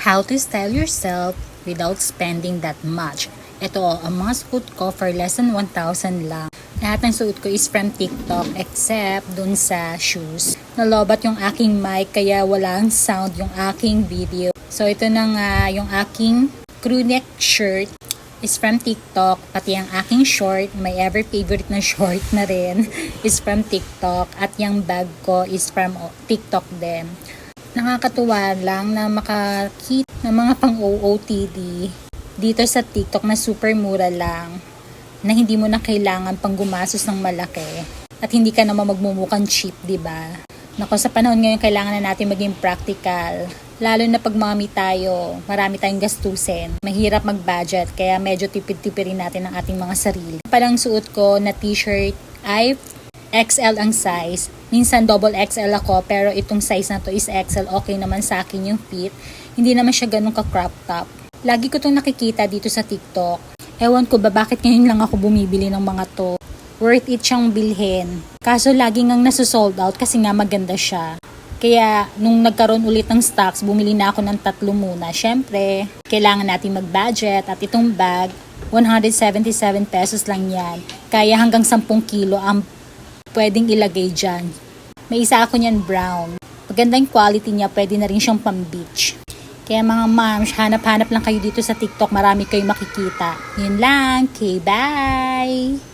How to style yourself without spending that much. Ito, ang mga suot ko for less than 1,000 lang. Lahat ng suot ko is from TikTok except dun sa shoes. Nalobat yung aking mic kaya walang sound yung aking video. So ito na nga yung aking crew neck shirt is from TikTok. Pati ang aking short, my ever favorite na short na rin, is from TikTok. At yung bag ko is from TikTok din. Nakakatuwa lang na makakita ng mga pang-OOTD dito sa TikTok na super mura lang, na hindi mo na kailangan pang gumasos ng malaki at hindi ka naman magmumukhang cheap, diba? Nako, sa panahon ngayon kailangan na natin maging practical. Lalo na pag mommy tayo, marami tayong gastusin. Mahirap mag-budget, kaya medyo tipid-tipirin natin ang ating mga sarili. Parang suot ko na t-shirt ay XL ang size. Minsan double XL ako, pero itong size na to is XL. Okay naman sa akin yung fit. Hindi naman siya ganun ka-crop top. Lagi ko itong nakikita dito sa TikTok. Ewan ko ba bakit ngayon lang ako bumibili ng mga to. Worth it siyang bilhin. Kaso lagi ngang nasa-sold out kasi nga maganda siya. Kaya nung nagkaroon ulit ng stocks, bumili na ako ng 3 muna. Syempre, kailangan natin mag-budget. At itong bag, 177 pesos lang yan. Kaya hanggang 10 kilo ang pwedeng ilagay dyan. May isa ako niyan brown. Maganda yung quality niya, pwede na rin siyang pang-beach. Kaya mga moms, hanap-hanap lang kayo dito sa TikTok. Marami kayong makikita. Yun lang. Okay, bye!